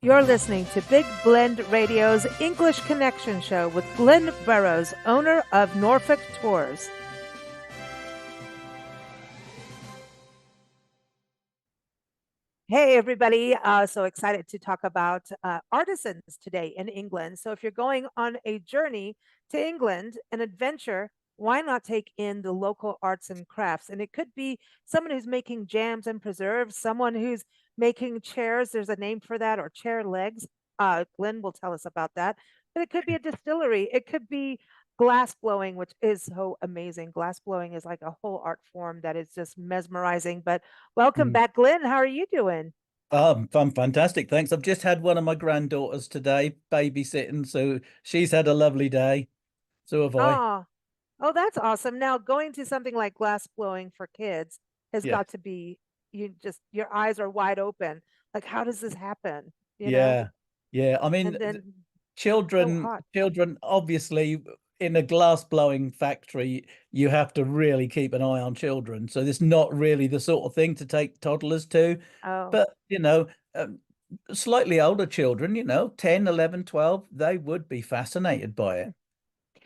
You're listening to Big Blend Radio's English Connection Show with Glynn Burrows, owner of Norfolk Tours. Hey, everybody. So excited to talk about artisans today in England. So, if you're going on a journey to England, an adventure, why not take in the local arts and crafts? And it could be someone who's making jams and preserves, someone who's making chairs. There's a name for that, or chair legs. Glenn will tell us about that. But it could be a distillery. It could be glass blowing, which is so amazing. Glass blowing is like a whole art form that is just mesmerizing. But welcome Mm. back, Glenn. How are you doing? Fantastic. Thanks. I've just had one of my granddaughters today babysitting, so she's had a lovely day. So have I. Oh, oh, that's awesome. Now, going to something like glass blowing for kids has Yeah. got to be, your eyes are wide open. Like, how does this happen? You know? Yeah. Yeah. I mean, And then so children, hot. children, obviously, in a glass blowing factory, you have to really keep an eye on children. So it's not really the sort of thing to take toddlers to. Oh, But, um, slightly older children, 10, 11, 12, they would be fascinated by it.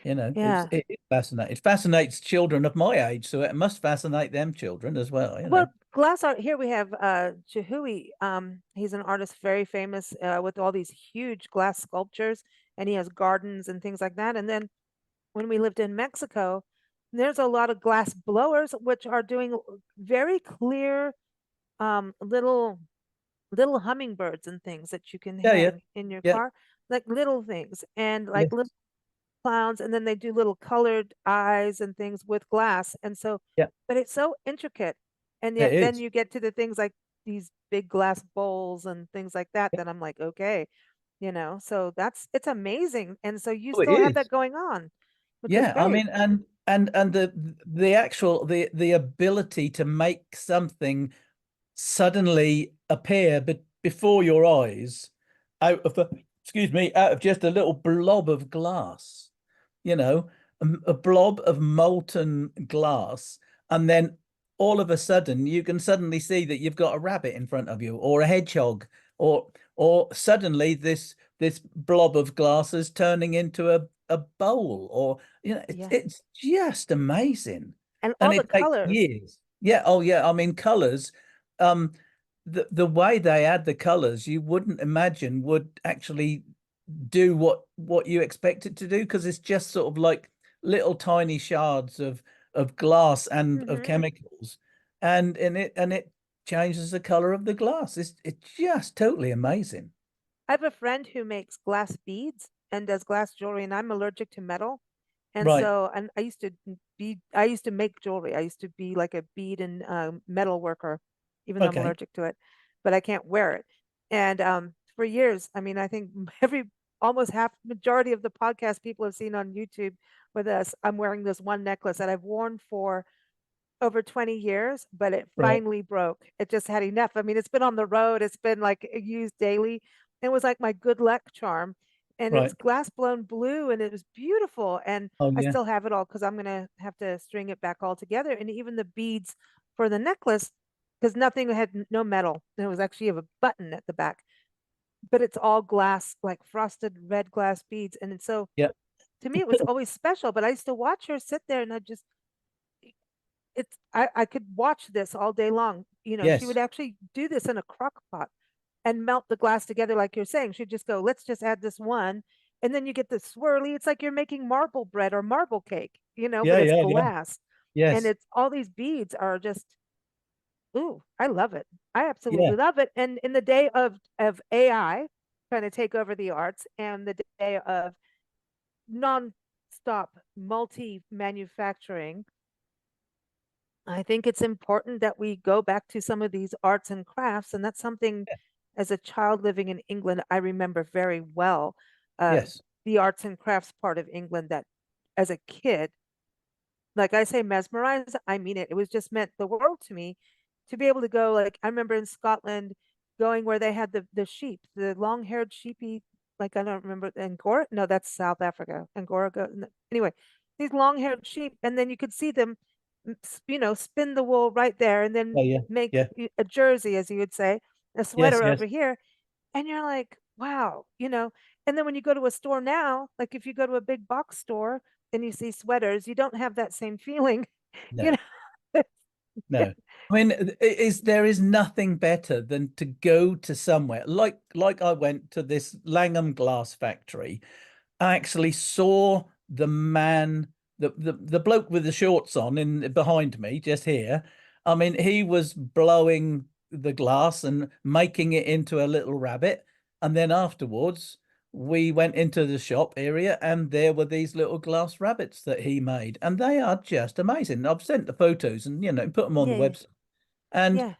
yeah. It is fascinating. It fascinates children of my age, so it must fascinate them children as well. Well, glass art here we have Chihui. He's an artist very famous with all these huge glass sculptures, and he has gardens and things like that. And then when we lived in Mexico, there's a lot of glass blowers which are doing very clear little hummingbirds and things that you can Yeah, yeah, hang in your yeah, car, like little things and like little yes, clowns, and then they do little colored eyes and things with glass. And so, yeah, but it's so intricate. And it yet then is. you get to the things like these big glass bowls and things like that, Yeah. that I'm like, okay, so it's amazing. And so you Oh, it still have that is. going on, which is Yeah, I great. mean, and the actual the ability to make something suddenly appear but before your eyes out of excuse me, out of just a little blob of glass, you know, a blob of molten glass, and then all of a sudden you can suddenly see that you've got a rabbit in front of you or a hedgehog, or suddenly this blob of glass is turning into a bowl, or it's Yeah. it's just amazing. And And all the it takes colors. years. Yeah, oh yeah, I mean colors, um the way they add the colors, you wouldn't imagine would actually do what you expect it to do, because it's just sort of like little tiny shards of glass and of Hmm. chemicals, and it changes the color of the glass. It's just totally amazing. I have a friend who makes glass beads and does glass jewelry, and I'm allergic to metal. And Right. so, and I used to make jewelry. I used to be like a bead and metal worker, even though I'm Okay. allergic to it, but I can't wear it. And for years, I mean, I think almost half, majority of the podcast people have seen on YouTube with us, I'm wearing this one necklace that I've worn for over 20 years, but it Right. finally broke. It just had enough. I mean, it's been on the road, it's been like used daily. It was like my good luck charm. And it was Right. glass blown blue and it was beautiful. And Oh I yeah. still have it all because I'm gonna have to string it back all together. And even the beads for the necklace, because nothing had no metal. There was actually a button at the back, but it's all glass, like frosted red glass beads. And so Yeah. to me, it was always special. But I used to watch her sit there and I could watch this all day long. She would Yes. actually do this in a crock pot and melt the glass together like you're saying. She'd just go, let's just add this one. And then you get the swirly. It's like you're making marble bread or marble cake, Yeah, but it's yeah, yeah. glass. And Yes. it's all these beads are just, ooh, I love it. I Yeah. absolutely love it. And in the day of AI trying to take over the arts, and the day of non-stop multi-manufacturing, I think it's important that we go back to some of these arts and crafts. And that's something, as a child living in England, I remember very well. Uh, Yes. the arts and crafts part of England, that as a kid, like I say, mesmerized, I mean it. It was just meant the world to me to be able to go. Like, I remember in Scotland going where they had the sheep, the long haired sheepy, like, I don't remember, Angora. No, that's South Africa. Angora. Anyway, these long haired sheep. And then you could see them, spin the wool right there and then Oh yeah. make Yeah. a jersey, as you would say, a Yes, sweater yes. over here. And you're like, wow, and then when you go to a store now, like if you go to a big box store and you see sweaters, you don't have that same feeling, you No. know. No, I mean, there is nothing better than to go to somewhere like I went to this Langham glass factory. I actually saw the man, the bloke with the shorts on in behind me, just here. I mean, he was blowing the glass and making it into a little rabbit, and then afterwards we went into the shop area and there were these little glass rabbits that he made, and they are just amazing. I've sent the photos and put them on the Yeah, website. And yeah.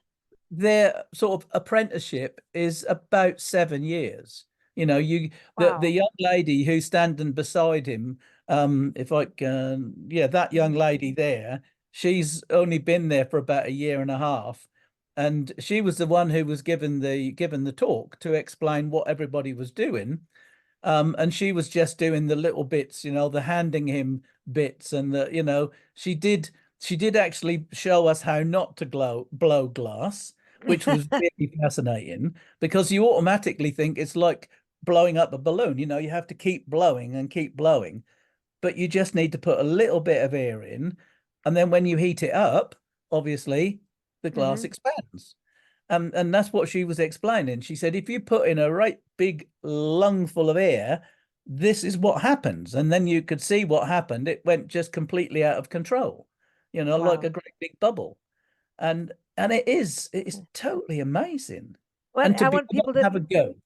their sort of apprenticeship is about 7 years. The Wow. young lady who's standing beside him, if I can, yeah, that young Mhm. lady there, she's only been there for about a year and a half, and she was the one who was given the talk to explain what everybody was doing. And she was just doing the little bits, the handing him bits, and she did actually show us how not to blow glass, which was really fascinating because you automatically think it's like blowing up a balloon. You have to keep blowing and keep blowing, but you just need to put a little bit of air in, and then when you heat it up, obviously the glass Hmm. expands. And that's what she was explaining. She said, if you put in a right big lungful of air, this is what happens. And then you could see what happened. It went just completely out of control, like a Wow. great big bubble. And it is totally amazing. What And to I be want able people to to, have a go,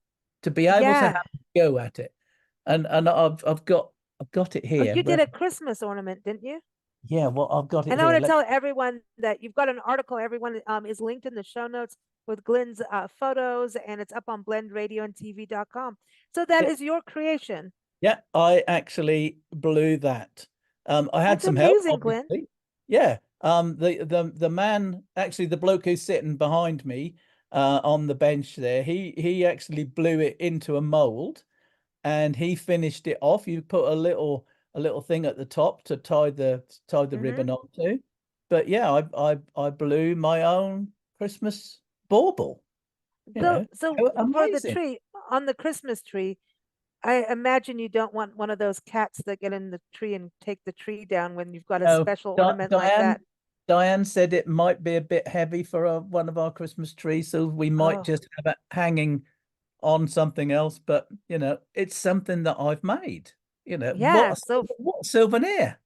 to be able to have yeah. a go at it. And I've got it Oh, here. you did a Christmas ornament, didn't you? Yeah, well, I've got it And I here. want to tell everyone that you've got an article. Everyone is linked in the show notes with Glynn's photos, and it's up on blendradioandtv.com. So that Yeah, is your creation. yeah, I actually blew that. I had That's some help, amazing, Glynn. obviously. Yeah. The man, actually the bloke who's sitting behind me on the bench there, he actually blew it into a mold and he finished it off. You put a little thing at the top to tie the Hmm. ribbon onto. But yeah, I blew my own Christmas bauble, So for the amazing. tree, on the Christmas tree, I imagine you don't want one of those cats that get in the tree and take the tree down when you've got a No, special ornament like that. Diane said it might be a bit heavy for one of our Christmas trees, so we might Oh, just have it hanging on something else. But it's something that I've made. yeah. So, What a souvenir,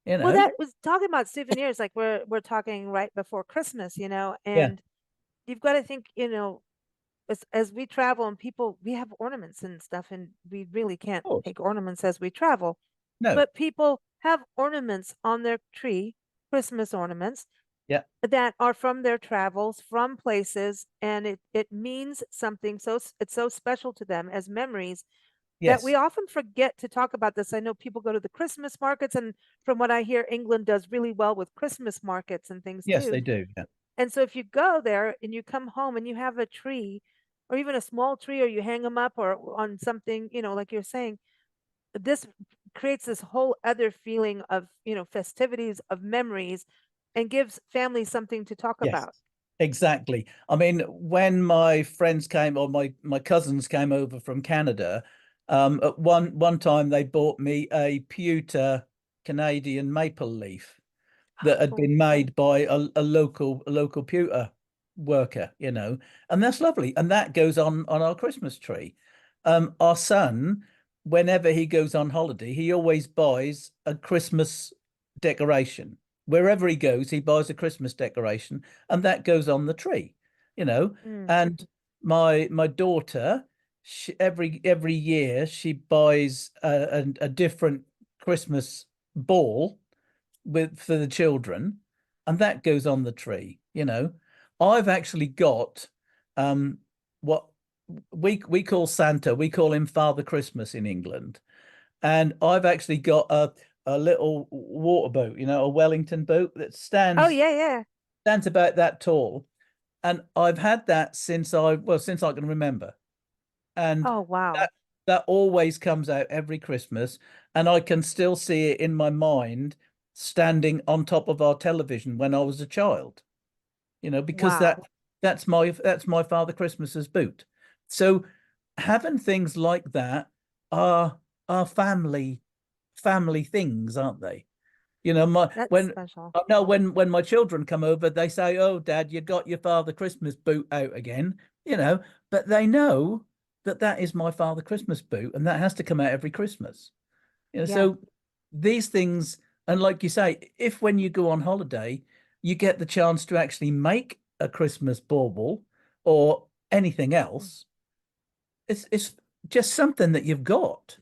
you well, know? that was talking about souvenirs. Like we're talking right before Christmas, Yeah, and you've got to think, as we travel and people, we have ornaments and stuff, and we really of can't course. take ornaments as we travel. No, But people have ornaments on their tree, Christmas ornaments yeah, that are from their travels, from places, and it means something. So it's so special to them as memories that we yes, often forget to talk about this. I know people go to the Christmas markets, and from what I hear, England does really well with Christmas markets and things yes, too. they do. Yeah, And so if you go there and you come home and you have a tree or even a small tree, or you hang them up or on something, like you're saying, this creates this whole other feeling of, festivities, of memories, and gives families something to talk yes, about. exactly. I mean, when my friends came or my cousins came over from Canada, at one time they bought me a pewter Canadian maple leaf that had Oh, been made by a local pewter worker, and that's lovely. And that goes on our Christmas tree. Our son, whenever he goes on holiday, he always buys a Christmas decoration. Wherever he goes, he buys a Christmas decoration, and that goes on the tree, you know. mm, And my daughter, every year she buys a different Christmas ball for the children, and that goes on the tree. I've actually got what we call Santa. We call him Father Christmas in England, and I've actually got a little water boat, a Wellington boat that oh stands yeah, yeah. stands about that tall, and I've had that since I can remember, and Oh wow. that that always comes out every Christmas, and I can still see it in my mind standing on top of our television when I was a child. Because Wow. that's my Father Christmas's boot. So having things like that are are family things, aren't they? You know, my That's when special. I know when my children come over, they say, "Oh, Dad, you got your Father Christmas boot out again." You know, but they know that that is my Father Christmas boot, and that has to come out every Christmas. You know, Yeah. so these things, and like you say, if when you go on holiday, you get the chance to actually make a Christmas bauble or anything Mm. else, it's just something that you've got,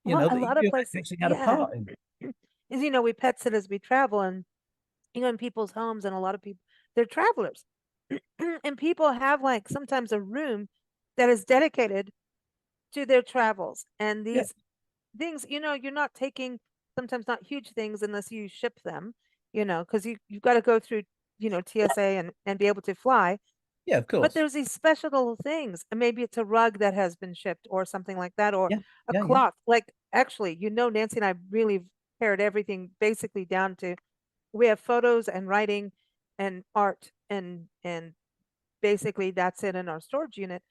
you Well, know, a that lot of you places, actually had a yeah. part in. Is, we pet sit as we travel, and in people's homes, and a lot of people, they're travelers. And people have like sometimes a room that is dedicated to their travels. And Yeah, these things, you're not taking sometimes not huge things unless you ship them, because you've got to go through, TSA and be able to fly. yeah, of But course. there's these special little things. And maybe it's a rug that has been shipped or something like that, or Yeah, a yeah, yeah, cloth. Like actually, Nancy and I really pared everything basically down to we have photos and writing and art and basically that's it in our storage unit.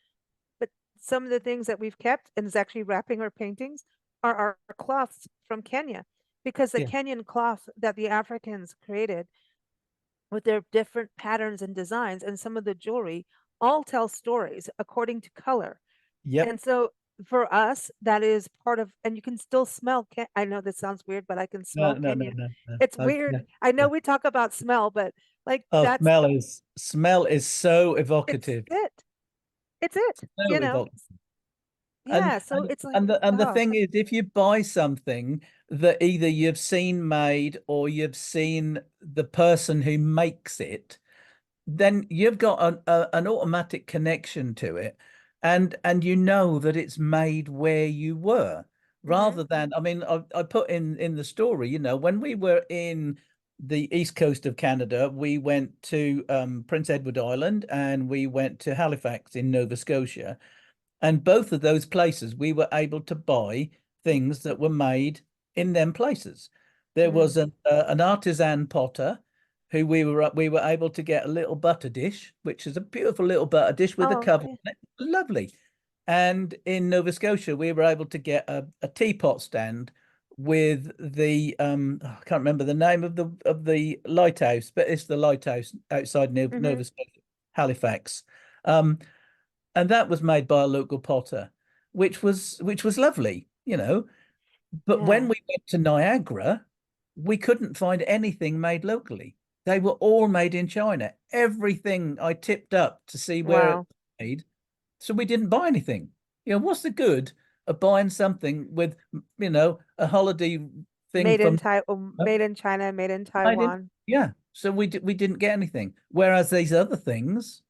But some of the things that we've kept and is actually wrapping our paintings are our cloths from Kenya, because the yeah, Kenyan cloth that the Africans created with their different patterns and designs and some of the jewelry all tell stories according to color. yep. And so for us, that is part of, and you can still smell. I know this sounds weird, but I can No, smell no, no, Kenya. no, no. It's Yeah, weird. I know yeah. we talk about smell, but like Oh, that's smell is so it's evocative, it. It's it. so evocative. And Yeah. So it's like, and the oh, thing is, if you buy something that either you've seen made or you've seen the person who makes it, then you've got an automatic connection to it, and you know that it's made where you were, hmm, rather than, I mean, I put in the story, you know, when we were in the east coast of Canada, we went to Prince Edward Island and we went to Halifax in Nova Scotia, and both of those places we were able to buy things that were made in them places. There mm. was an artisan potter who we were able to get a little butter dish, which is a beautiful little butter dish with a Oh, cover okay. on it. Lovely. And in Nova Scotia, we were able to get a teapot stand with the I can't remember the name of the lighthouse, but it's the lighthouse outside Hmm. Nova Scotia, Halifax. Um, and that was made by a local potter, which was lovely, you know. But when Yeah. we went to Niagara, we couldn't find anything made locally. They were all made in China. Everything I tipped up to see where it Wow. was made, so we didn't buy anything. You know, what's the good of buying something with, a holiday thing from Made in China, made in I didn't. Taiwan. Yeah. So we didn't get anything. Whereas these other things,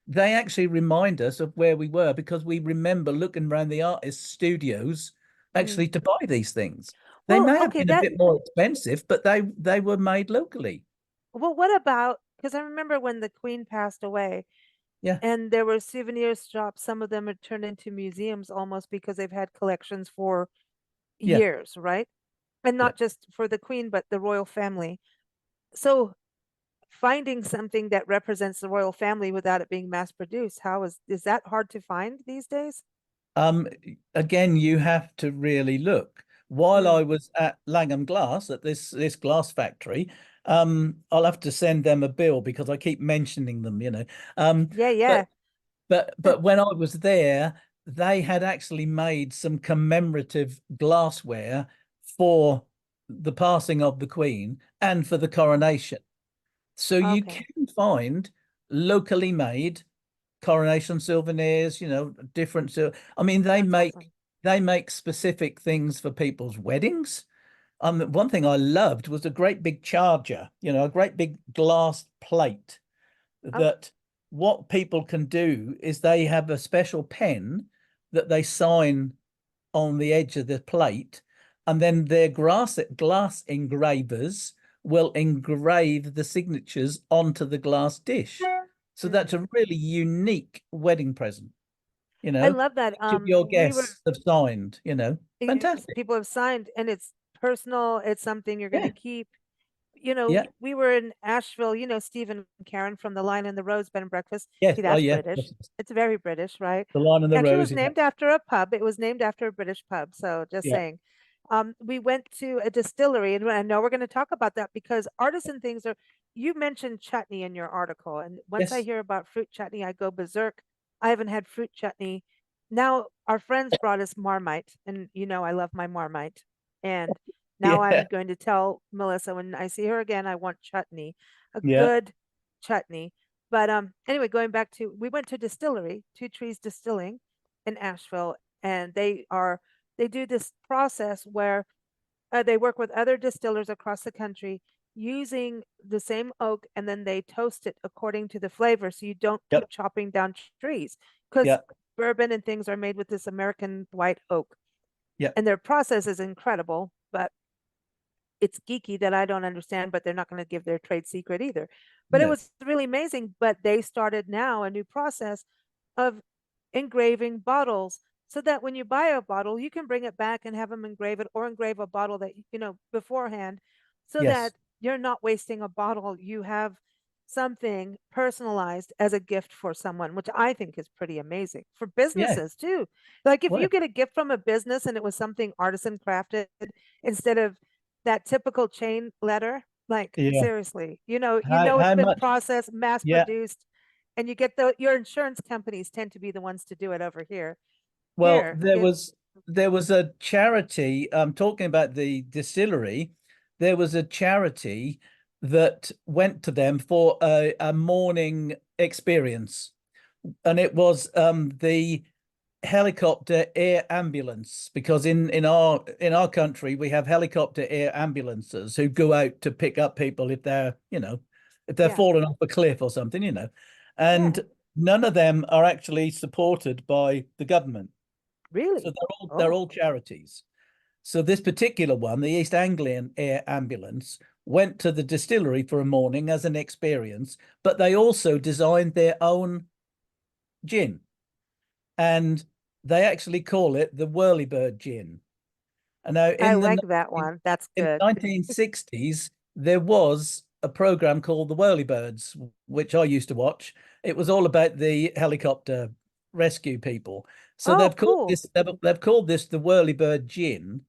they actually remind us of where we were because we remember looking around the artist studios Mm. actually to buy these things. They Well, may have okay, been a that bit more expensive, but they were made locally. well, what about, because I remember when the Queen passed away Yeah. and there were souvenir shops, some of them had turned into museums almost because they've had collections for Yeah. years, right? And Yeah. not just for the Queen, but the royal family. So finding something that represents the royal family without it being mass produced, how is that hard to find these days? Um, Again, you have to really look. While Mm. I was at Langham Glass at this glass factory, I'll have to send them a bill because I keep mentioning them, you know. Um, Yeah, but yeah. but when I was there, they had actually made some commemorative glassware for the passing of the Queen and for the Oh, coronation. So you okay. can find locally made coronation souvenirs, different. So I mean, That's awesome. they make specific things for people's weddings. One thing I loved was a great big charger, a great big glass plate Oh, that what people can do is they have a special pen that they sign on the edge of the plate, and then their glass engravers will engrave the signatures onto the glass dish. So that's mm. a really unique wedding present, I love that. each of your We were guests have signed, yes, fantastic. people have signed and it's personal, it's something you're going to Yeah, keep. Yeah. We were in Asheville, Steve and Karen from The Lion and the Rose Bed and Breakfast. Yes. See, Oh, that's yeah. British. Yes. It's very British, right? The Lion and the Actually, it Rose. was Yeah. named after a pub. It was named after a British pub. So just Yeah. saying. We went to a distillery, and I know we're going to talk about that because artisan things are. You mentioned chutney in your article, and once I Yes. hear about fruit chutney, I go berserk. I haven't had fruit chutney. Now, our friends brought us Marmite, and I love my Marmite. And now I'm Yeah. going to tell Melissa when I see her again, I want chutney, a Yeah. good chutney. But anyway, going back to we went to distillery, Two Trees Distilling in Asheville, and they do this process where they work with other distillers across the country using the same oak, and then they toast it according to the flavor. So you don't keep Yep. chopping down trees because Yeah. bourbon and things are made with this American white oak, Yeah. and their process is incredible, but it's geeky that I don't understand, but they're not going to give their trade secret either. But it No. was really amazing. But they started now a new process of engraving bottles so that when you buy a bottle, you can bring it back and have them engrave it or engrave a bottle that, beforehand so that Yes. you're not wasting a bottle. You have something personalized as a gift for someone, which I think is pretty amazing for Yeah. businesses too. Like if Well, you get a gift from a business and it was something artisan crafted instead of that typical chain letter, like yeah. seriously, it's How been much? processed, mass Yeah. produced, and you get your insurance companies tend to be the ones to do it over here. Well, Here, there was a charity. Talking about the distillery, there was a charity that went to them for a morning experience, and it was the helicopter air ambulance, because in our country we have helicopter air ambulances who go out to pick up people if they're yeah, falling off a cliff or something. yeah. And none of them are actually supported by the government, so Really? they're all Oh, charities. So this particular one, the East Anglian Air Ambulance, went to the distillery for a morning as an experience, but they also designed their own gin, and they actually call it the Whirlybird gin. And now I in like the that one. That's in good. 1960s, there was a program called the Whirlybirds, which I used to watch. It was all about the helicopter rescue people. So Oh, they've called cool. this they've called this the Whirlybird gin,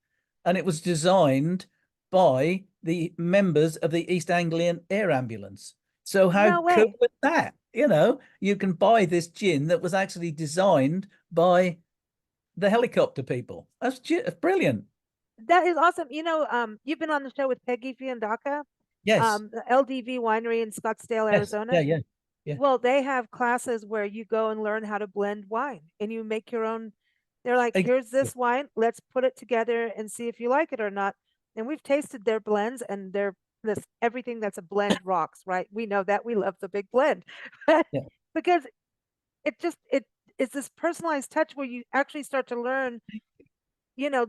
and it was designed by the members of the East Anglian Air Ambulance. So how No cool way. is that? You can buy this gin that was actually designed by the helicopter people. That's brilliant. That is awesome. You've been on the show with Peggy Fiandaca, Yes. the LDV Winery in Scottsdale, Yes. Yeah. Arizona. Yeah. Yeah. Well, they have classes where you go and learn how to blend wine and you make your own. They're like, here's Exactly. this wine, let's put it together and see if you like it or not. And we've tasted their blends and this everything that's a blend rocks, right? We know that we love the big blend. Yeah. Because it is this personalized touch where you actually start to learn,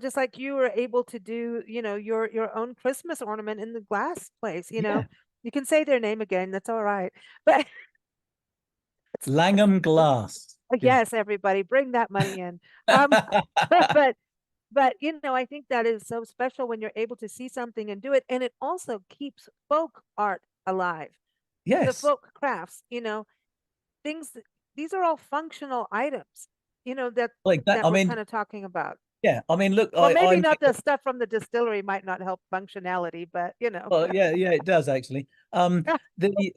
just like you were able to do, your own Christmas ornament in the glass place, Yeah. you can say their name again, that's all right. But Langham Glass is yes, everybody, bring that money in. Um, but I think that is so special when you're able to see something and do it, and it also keeps folk art alive. The yes, folk crafts, things. These are all functional items, that like that. I we're mean, kind of talking about. yeah, I mean, look, Well, I maybe not make the stuff from the distillery might not help functionality, but well, yeah, yeah, it does actually. The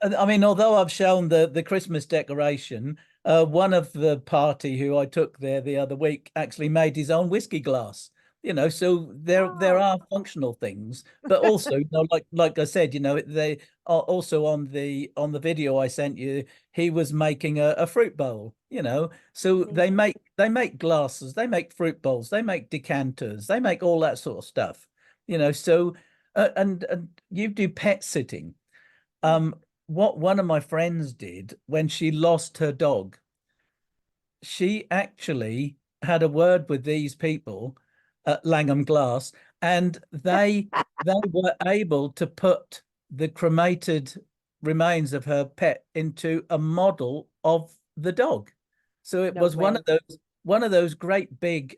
I mean, although I've shown the Christmas decoration, one of the party who I took there the other week actually made his own whiskey glass. So there Oh, are functional things, but also, like I said, they are also on the video I sent you. He was making a fruit bowl. So amazing. they make glasses, they make fruit bowls, they make decanters, they make all that sort of stuff. So and you do pet sitting. Mm. Um, what one of my friends did when she lost her dog, she actually had a word with these people at Langham Glass, and they were able to put the cremated remains of her pet into a model of the dog. So it No was one of way. those great big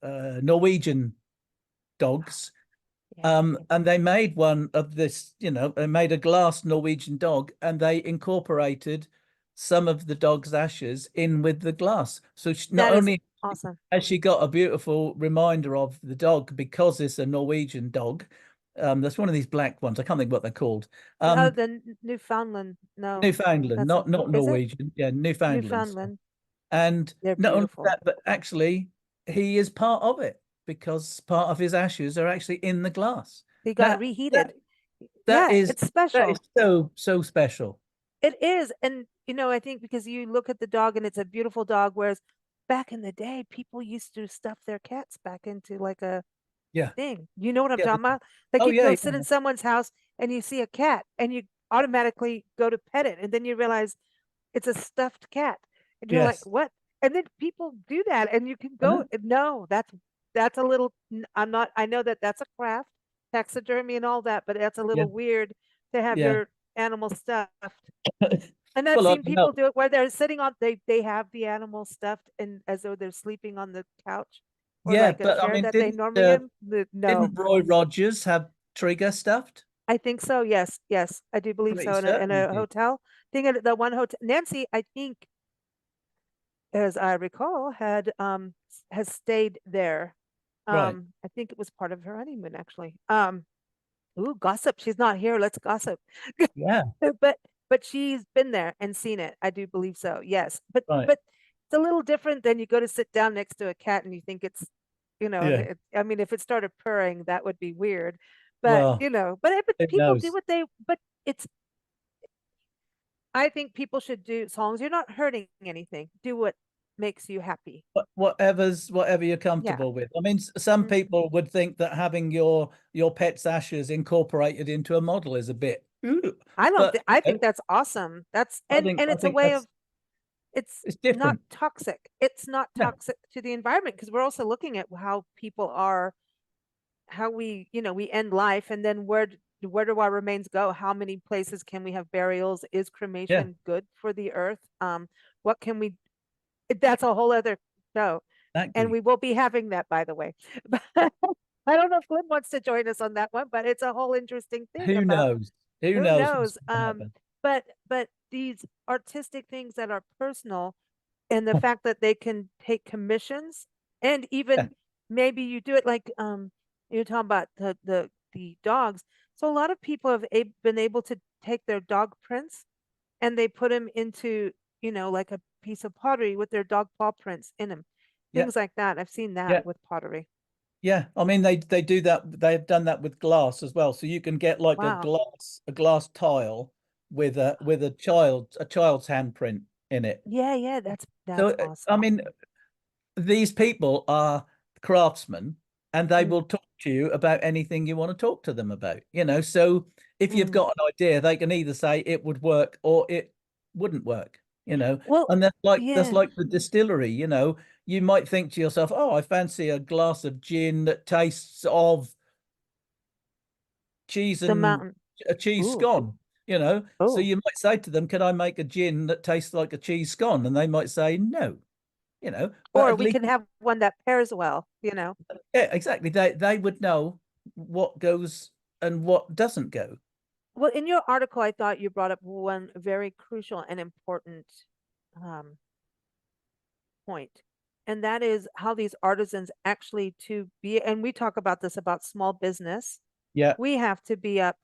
Norwegian dogs, Yeah. And they made one of this, they made a glass Norwegian dog, and they incorporated some of the dog's ashes in with the glass. So not That is only awesome. has she got a beautiful reminder of the dog because it's a Norwegian dog, that's one of these black ones. I can't think what they're called. Oh, Um, the Newfoundland. No, Newfoundland, that's not is it Norwegian. Yeah, Newfoundland. Newfoundland? And They're not only beautiful. that, but actually, he is part of it because part of his ashes are actually in the glass. They got Now, reheated. that that Yeah, is it's that is special. so special. It is. And, I think because you look at the dog and it's a beautiful dog, whereas back in the day, people used to stuff their cats back into like a Yeah, thing. You know what I'm yeah. talking about? Like Oh you'd yeah, go yeah, sit in someone's house and you see a cat and you automatically go to pet it. And then you realize it's a stuffed cat. And you're like, yes. what? And then people do that and you can I go, know. no, that's a little, I'm not, I know that that's a craft, taxidermy and all that, but that's a Yeah, little weird to have yeah. your animal stuffed. And I've Well, I seen don't know. people do it where they're sitting on, they have the animal stuffed and as though they're sleeping on the couch or Yeah, like a but I chair mean, that they normally in. No, didn't Roy Rogers have Trigger stuffed? I think so. Yes, yes, I do believe Pretty so. In certain he a did. hotel thing, at the one hotel, Nancy, I think, as I recall, has stayed there. Right. I think it was part of her honeymoon, actually. Ooh, gossip. She's not here. Let's gossip. Yeah. But she's been there and seen it. I do believe so. Yes. Right. But it's a little different than you go to sit down next to a cat and you think it's, Yeah. I mean, if it started purring, that would be weird. But Well, but who people do knows? what they. But it's. I think people should do, as long as you're not hurting anything, do what makes you happy. Whatever you're Yeah. comfortable with. I mean, some Mhm. people would think that having your pet's ashes incorporated into a model is a bit, "Ooh," I don't but think I think that's awesome. That's and I it's a think way of that's it's it's not different. toxic. It's not Yeah, toxic to the environment because we're also looking at how people are, how we, we end life and then where do our remains go? How many places can we have burials? Is yeah, cremation good for the earth? What can we That's a whole other show. And exactly. we will be having that, by the way. I don't know if Glynn wants to join us on that one, but it's a whole interesting thing Who about knows? Who who knows what's knows. going to happen? But these artistic things that are personal and the fact that they can take commissions and Yeah, even maybe you do it like you're talking about the dogs. So a lot of people have been able to take their dog prints and they put them into, like a piece of pottery with their dog paw prints in them. yeah, Things like that. I've seen that yeah, with pottery. yeah. I mean, they do that. They've done that with glass as well. So you can get like Wow. a glass tile with a child's handprint in it. Yeah, yeah, So that's I awesome. mean, these people are craftsmen, and they Mm, will talk to you about anything you want to talk to them about, so if you've mm. got an idea, they can either say it would work or it wouldn't work. Well, And that's yeah, like the distillery. You might think to yourself, oh, I fancy a glass of gin that tastes of cheese the and mountain. a cheese Ooh, scone. So oh. you might say to them, can I make a gin that tastes like a cheese scone? And they might say no, but Or at we least, can have one that pairs well. yeah, exactly. They would know what goes and what doesn't go. Well, in your article, I thought you brought up one very crucial and important um, point, and that is how these artisans actually to be, and we talk about this about small business. Yeah, We have to be up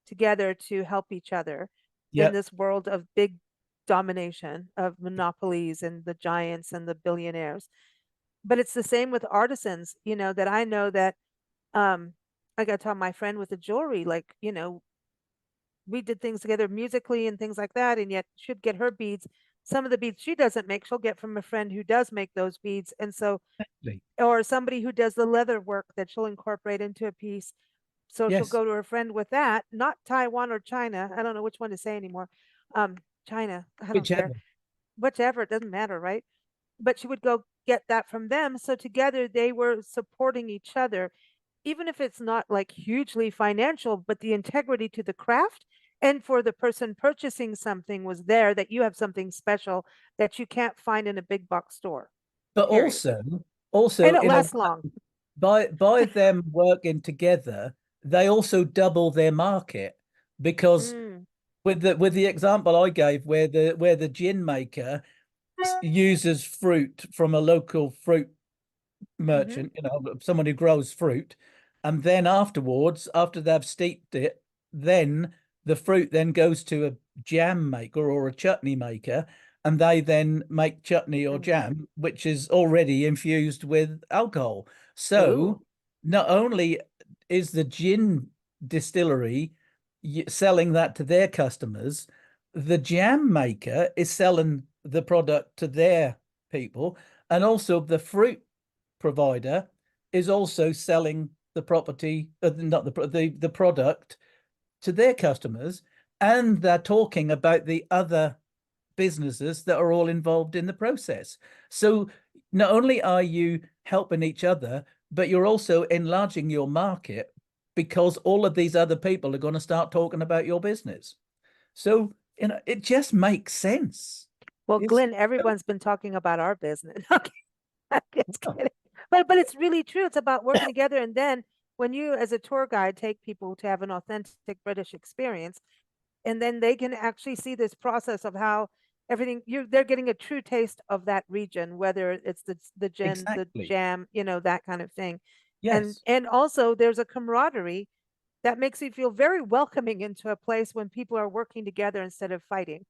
together to help each other in yeah, this world of big domination of monopolies and the giants and the billionaires. But it's the same with artisans, that I know that um like I told my friend with the jewelry, like, we did things together musically and things like that, and yet she'd get her beads. Some of the beads she doesn't make, she'll get from a friend who does make those beads. And so, exactly. or somebody who does the leather work that she'll incorporate into a piece. So she'll Yes, go to her friend with that, not Taiwan or China. I don't know which one to say anymore. China, I don't care. whichever. Whichever, it doesn't matter, right? But she would go get that from them. So together they were supporting each other, even if it's not like hugely financial, but the integrity to the craft and for the person purchasing something was there, that you have something special that you can't find in a big box store, But period. also And it in a lasts long. by them working together, they also double their market because Mm, with the example I gave, where the gin maker uses fruit from a local fruit hmm. merchant, someone who grows fruit, and then afterwards, after they've steeped it, then the fruit then goes to a jam maker or a chutney maker, and they then make chutney or Mm. jam, which is already infused with alcohol. So Ooh. not only is the gin distillery selling that to their customers, the jam maker is selling the product to their people, and also the fruit provider is also selling the property, not the product to their customers, and they're talking about the other businesses that are all involved in the process. So not only are you helping each other, but you're also enlarging your market because all of these other people are going to start talking about your business. So, it just makes sense. Well, It's Glynn, everyone's been talking about our business. Okay, I'm just kidding. But it's really true. It's about working together. And then when you, as a tour guide, take people to have an authentic British experience, and then they can actually see this process of how everything they're getting a true taste of that region, whether it's the gin, the exactly. jam, that kind of thing. And Yes. and also there's a camaraderie that makes you feel very welcoming into a place when people are working together instead of fighting.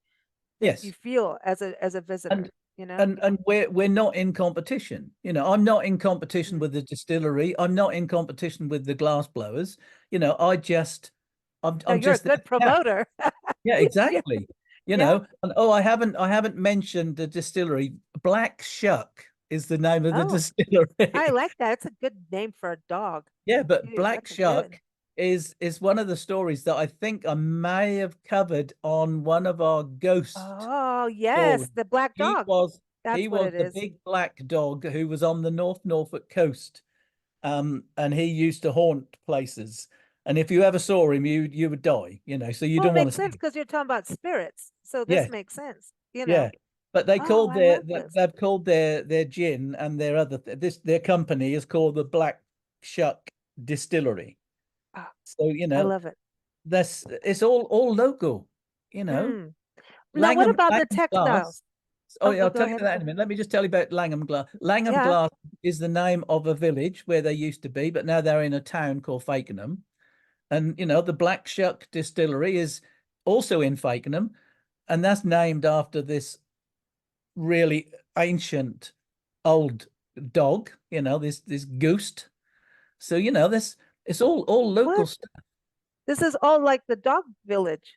That you Yes. feel as a and visitor, you know? and we're not in competition. I'm not in competition Mhm. with the distillery. I'm not in competition with the glass blowers. I just No, I'm you're a just there. good Yeah, promoter. yeah, Yeah, exactly. yeah. And I haven't mentioned the distillery. Black Shuck is the name of the Oh, I distillery. like that. It's a good name for a dog. Yeah, but Jeez, Black that's a good. Shuck is one of the stories that I think I may have covered on one of our ghost Oh, stories. yes, the black He dog. was he That's what was it the is. big black dog who was on the North Norfolk coast. And he used to haunt places. And if you ever saw him, you would die, so you Well, it don't want makes to see sense him. because you're talking about spirits. So this Yeah, makes sense. yeah. But they Oh, called I love this. they've called their gin and their company is called the Black Shuck Distillery. Oh, So, I love it. that's it's all local, you know. Mm. Now, what about the Langham Glass. textiles? Oh, Oh, yeah, I'll go tell you ahead. that in a minute. Let me just tell you about Langham Glass. Langham Yeah. Glass is the name of a village where they used to be, but now they're in a town called Fakenham. And the Black Shuck Distillery is also in Fakenham, and that's named after this really ancient old dog. This goose. So this it's all local What? stuff. This is all like the dog village,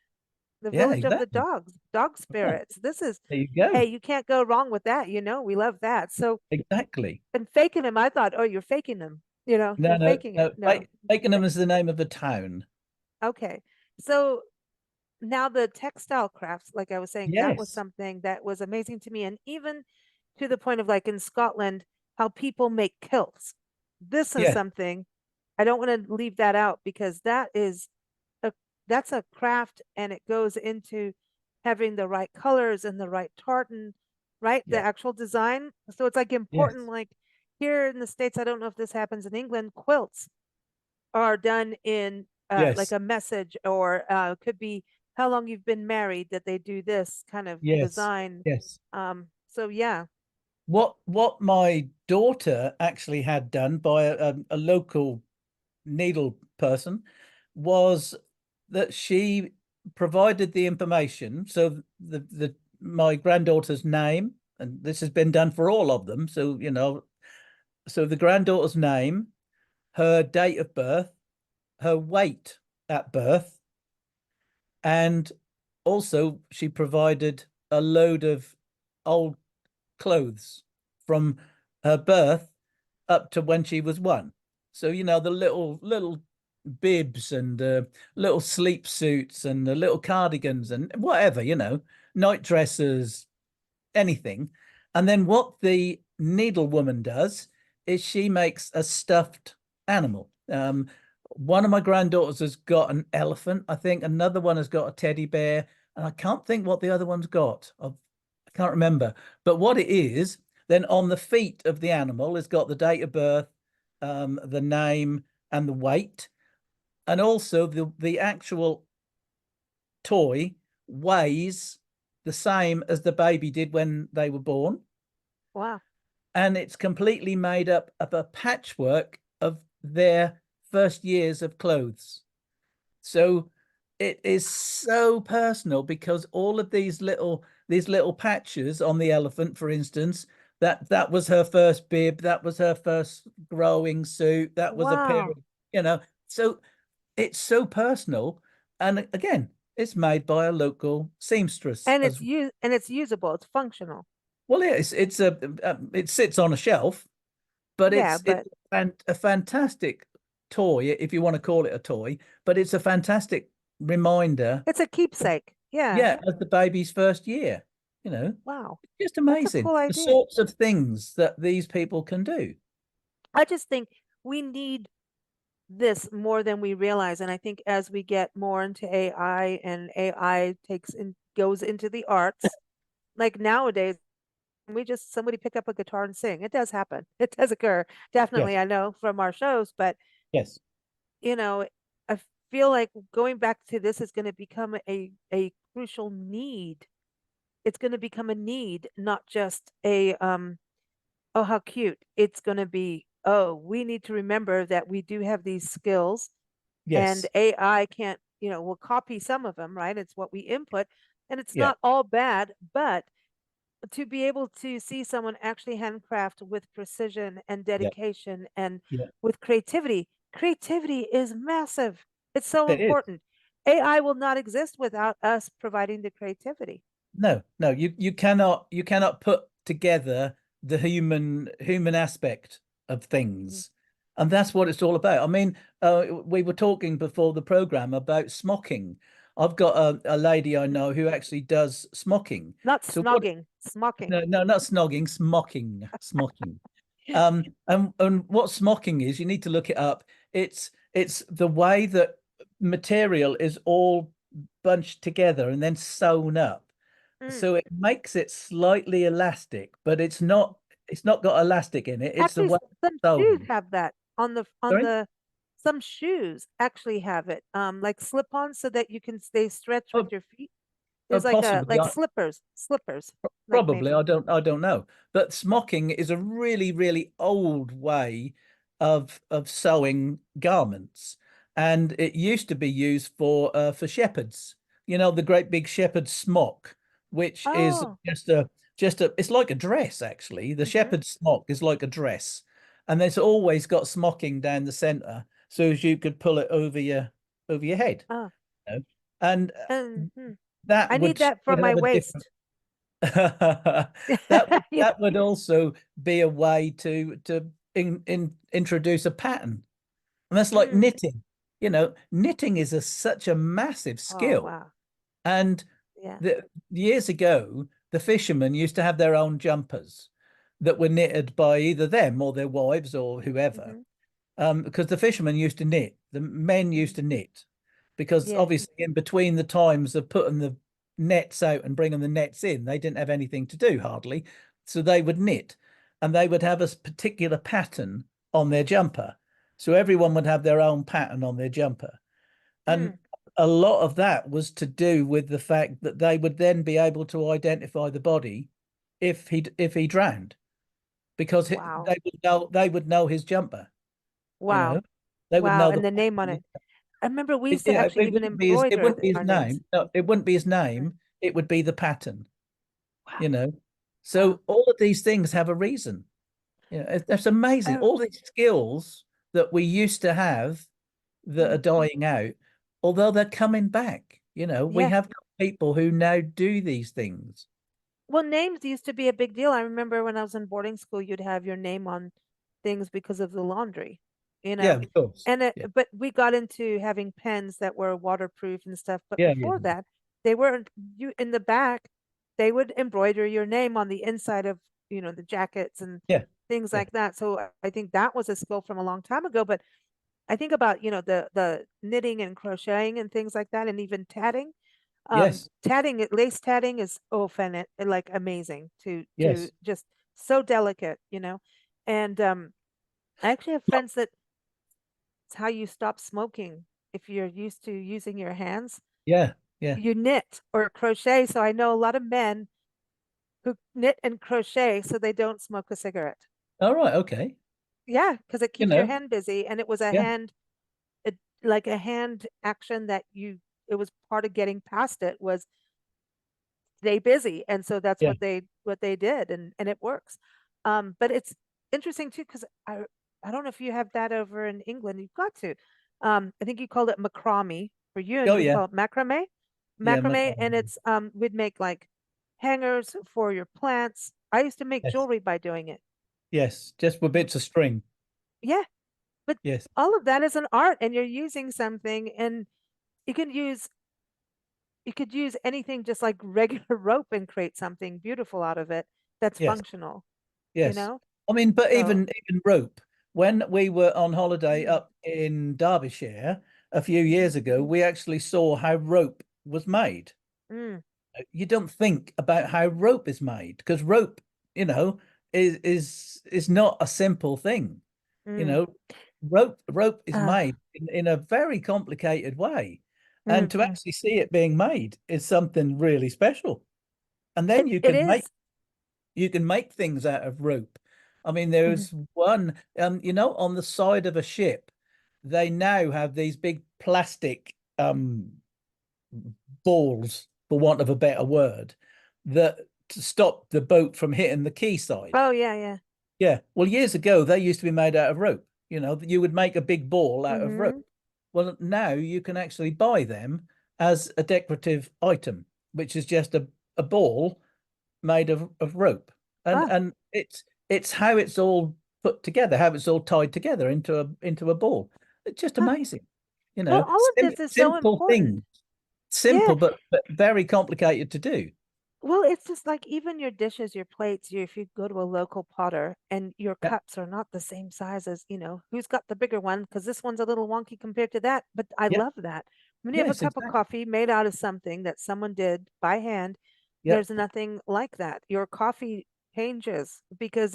the Yeah, village of the exactly. dogs, dog Yeah, spirits. This is, there you hey, go. you can't go wrong with that. We love that. So, Exactly. and faking them, I thought, oh, you're faking them. No, You're no, faking it. no. No. Fakenham is the name of the town. Okay. So now the textile crafts, like I was saying, that was Yes. something that was amazing to me. And even to the point of like in Scotland, how people make kilts. This is Yes. something I don't want to leave that out because a that's a craft and it goes into having the right colors and the right tartan, right? The Yeah. actual design. So it's like important, Yes. like here in the States, I don't know if this happens in England, quilts are done in like Yes. a message or could be how long you've been married that they do this kind of Yes. design. Yes. So yeah. What my daughter actually had done by a local needle person was that she provided the information. So the my granddaughter's name, and this has been done for all of them. So so the granddaughter's name, her date of birth, her weight at birth, and also she provided a load of old clothes from her birth up to when she was one. So the little bibs and little sleep suits and the little cardigans and whatever, night dresses, anything. And then what the needlewoman does is she makes a stuffed animal. One of my granddaughters has got an elephant, I think. Another one has got a teddy bear, and I can't think what the other one's got. I can't remember. But what it is, then on the feet of the animal has got the date of birth, the name, and the weight. and also the actual toy weighs the same as the baby did when they were born, Wow. and it's completely made up of a patchwork of their first years of clothes. So it is so personal because all of these little patches on the elephant, for instance, that was her first bib, that was her first growing suit, that was a pair Wow. of, you know, so it's so personal. And again, it's made by a local seamstress And as it's usable. It's functional. well. Yeah, it's a it sits on a shelf, but Yeah, it's but a fantastic toy, if you want to call it a toy, but it's a fantastic reminder, it's a keepsake. Yeah. yeah, of the baby's first year. You know, Wow. it's just That's a amazing cool the idea. sorts of things that these people can do. I just think we need this more than we realize. And I think as we get more into AI and AI takes and goes into the arts, like nowadays, we just somebody pick up a guitar and sing. It does happen. It does occur. Definitely, Yes, I know from our shows, but yes, you know, I feel like going back to this is going to become a crucial need. It's going to become a need, not just a oh how cute. It's going to be, oh, we need to remember that we do have these skills and yes, AI can't, will copy some of them, right? It's what we input and it's yeah, not all bad, but to be able to see someone actually handcraft with precision and yeah, dedication and yeah. with creativity, creativity is massive. It's so It is. important. AI will not exist without us providing the creativity. No, no, you cannot put together the human aspect of Mhm. things, and that's what it's all about. I mean, we were talking before the program about smocking. I've got a lady I know who actually does smocking. Not So what? snogging, smocking. No, no, not snogging, smocking, smocking. And what smocking is, you need to look it up. It's the way that material is all bunched together and then sewn up. Mm. So it makes it slightly elastic, but it's not got elastic in it. It's the Actually, way some it's shoes sewn. have that Sorry? some shoes actually have it, like slip-ons so that you can stay stretch with Oh, your feet. oh, There's like a possibly. like slippers, like made Probably, from. I don't know. But smocking is a really, really old way of sewing garments. And it used to be used for shepherds. You know, the great big shepherd smock, which is Oh, just a it's like a dress, actually. The mm-hmm. shepherd smock is like a dress. And it's always got smocking down the center so as you could pull it over your head. Oh, You know? And and that I need that for would my have a different waist. Yeah. that would also be a way to introduce a pattern, and that's like Mm. knitting. You know, knitting is such a massive Oh, skill. wow. And Yeah. years ago, the fishermen used to have their own jumpers that were knitted by either them or their wives or whoever, Mm-hmm. because the fishermen used to knit, the men Mm. used to knit, because Yeah. obviously in between the times of putting the nets out and bringing the nets in, they didn't have anything to do hardly, so they would knit, and they would have a particular pattern on their jumper, so everyone would have their own pattern on their jumper, and Mm. a lot of that was to do with the fact that they would then be able to identify the body if he drowned, because Wow. they would know his jumper. You Wow. know, they would Wow. know the And the name on it. I remember we used to yeah, actually even it embroider wouldn't be his our names. name. No, it wouldn't be his Mm. name. It would be the pattern, Wow. you know. Wow. So all of these things have a reason. You know, that's amazing. Oh, All these skills that we used to have that are mm. dying out, although they're coming back. You know, we Yeah. have got people who now do these things. Well, names used to be a big deal. I remember when I was in boarding school, you'd have your name on things because of the laundry, you Yeah, know. of course. And Yeah, but we got into having pens that were waterproof and stuff. But yeah, yeah, before that, they weren't you in the back, they would embroider your name on the inside of, the jackets and yeah, things yeah. like that. So I think that was a skill from a long time ago. But I think about, the knitting and crocheting and things like that, and even tatting. Yes, Lace tatting is like amazing to yes. just so delicate, And I actually have friends that it's how you stop smoking if you're used to using your hands, Yeah, yeah. you knit or crochet. So I know a lot of men who knit and crochet so they don't smoke a cigarette. All right, okay. Yeah, because it You keeps your know, hand busy, and it was a yeah, hand, it, like a hand action that you. It was part of getting past it was stay busy, and so that's yeah. what they did, and it works. But it's interesting too because I don't know if you have that over in England. You've got to. I think you called it macrame for you, and Oh we yeah, call it macrame. yeah. Macrame, and it's we'd make like hangers for your plants. I used to make Yes, jewelry by doing it. yes. Just with bits of string. Yeah, but Yes, all of that is an art, and you're using something, and you can use you could use anything just like regular rope and create something beautiful out of it that's yes, functional, you yes. know? I mean, but So, even rope. When we were on holiday mm, up in Derbyshire a few mhm, years ago, we actually saw how rope was made. mm, You don't think about how rope is made because rope, you know, is not a simple thing. You mm, know, rope is uh, made in a very complicated way. And to mhm. actually see it being made is something really special. And then It is. you can make things out of rope. I mean, Mhm. there's one you know, on the side of a ship, they now have these big plastic balls, for want of a better word, that to stop the boat from hitting the quayside. Oh yeah, yeah. Yeah. Well, years ago, they used to be made out of rope. You know, you would make a big ball out of rope. Hmm. Well, now you can actually buy them as a decorative item, which is just a ball made of rope. Oh, And it's how it's all put together, how it's all tied together into a ball. It's just oh. amazing. You Well, know, all of this is so simple important. things, Yeah. simple but very complicated to do. Well, it's just like even your dishes, your plates, if you go to a local potter and your Yeah, cups are not the same size as, who's got the bigger one? Because this one's a little wonky compared to that. But I yeah, love that. When you have a yes, cup of exactly. coffee made out of something that someone did by hand, Yeah. there's nothing like that. Your coffee changes because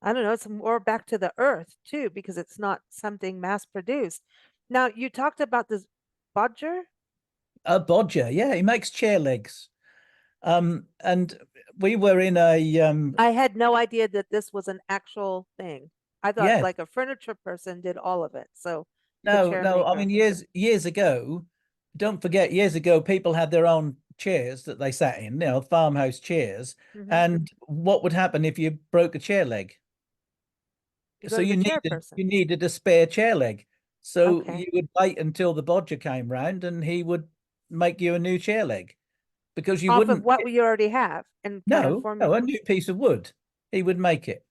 I don't know, it's more back to the earth too, because it's not something mass produced. Now, you talked about this bodger. A bodger, yeah, he makes chair legs. And we were in a I had no idea that this was an actual thing. I thought yeah, like a furniture person did all of it. So the no, chair no, I maker. mean years ago, don't forget years ago people had their own chairs that they sat in, you know, farmhouse chairs. Hmm. And what would happen if you broke a chair leg? You go So to the chair you person. needed a spare chair leg. So Okay. you would wait until the bodger came round and he would make you a new chair leg because you Off of wouldn't. what we already have and kind of No, form. no, a new piece of wood. He would make it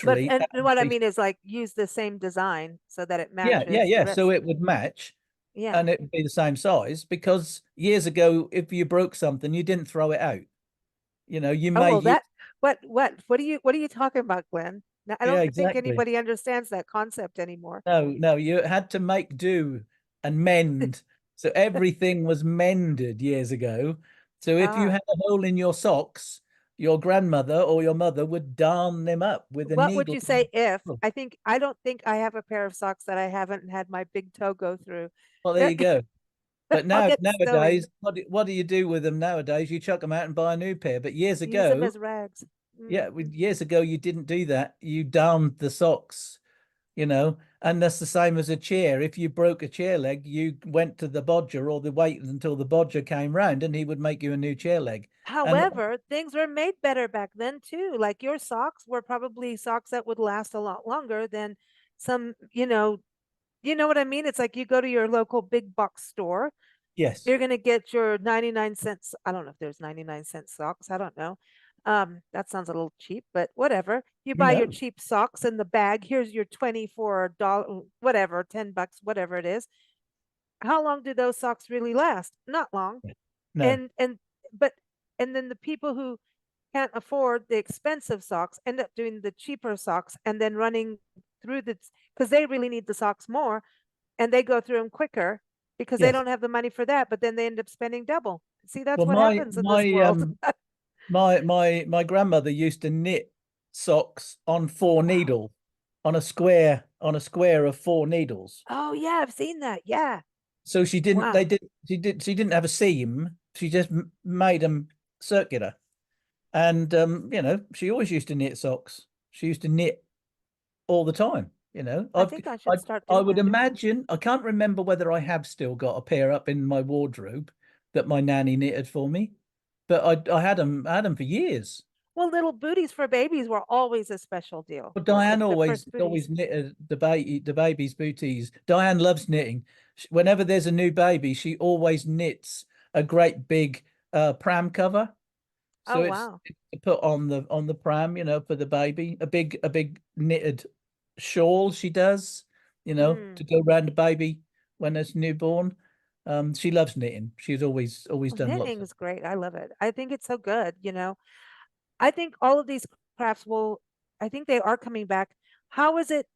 But literally. and what I Piece. mean is like use the same design so that it Yeah, yeah, matches the yeah. So rest. it would match Yeah. and it would be the same size because years ago, if you broke something, you didn't throw it out. You know, you Oh may well, use. what are you talking about, Glenn? Now, I Yeah, don't think exactly. anybody understands that concept anymore. No, no, you had to make do and mend. So everything was mended years ago. So if you Ah, had a hole in your socks, your grandmother or your mother would darn them up with a what would needle. you say if I don't think I have a pair of socks that I haven't had my big toe go through. Well, there you go. But I'll now get sewing. nowadays, what do you do with them nowadays? You chuck them out and buy a new pair. But years Use them ago, as rags. yeah, Mhm. years ago you didn't do that. You darned the socks, you know, and that's the same as a chair. If you broke a chair leg, you went to the bodger or the wait until the bodger came round and he would make you a new chair leg. And However, things were made better back then too. Like your socks were probably socks that would last a lot longer than some, you know what I mean? It's like you go to your local big box store, yes, you're going to get your 99 cents. I don't know if there's 99-cent socks. I don't know. That sounds a little cheap, but whatever. You who buy your knows? cheap socks in the bag. Here's your $24, whatever, $10, whatever it is. How long do those socks really last? Not long. No, And but and then the people who can't afford the expensive socks end up doing the cheaper socks and then running through because they really need the socks more and they go through them quicker because they yes. don't have the money for that, but then they end up spending double. See, that's Well, what happens in this world. my grandmother used to knit socks on four Wow. needles, on a square of four needles. Oh yeah, I've seen that. Yeah. So she didn't. They Wow. did. She didn't have a seam. She just made them circular. And she always used to knit socks. She used to knit all the time. I think I should start I doing would that. imagine. I can't remember whether I have still got a pair up in my wardrobe that my nanny knitted for me, but I had them. I had them for years. Well, little booties for babies were always a special deal. But Diane Like the first always booties. knitted the baby's booties. Diane loves knitting. Whenever there's a new baby, she always knits a great big pram cover. Oh, So wow. it's to put on the pram, for the baby. A big knitted shawl she does, to Mm. go around the baby when it's newborn. She loves knitting. She's always Well, done lots knitting of. is great. I love it. I think it's so good. I think all of these crafts I think they are coming back. How is it?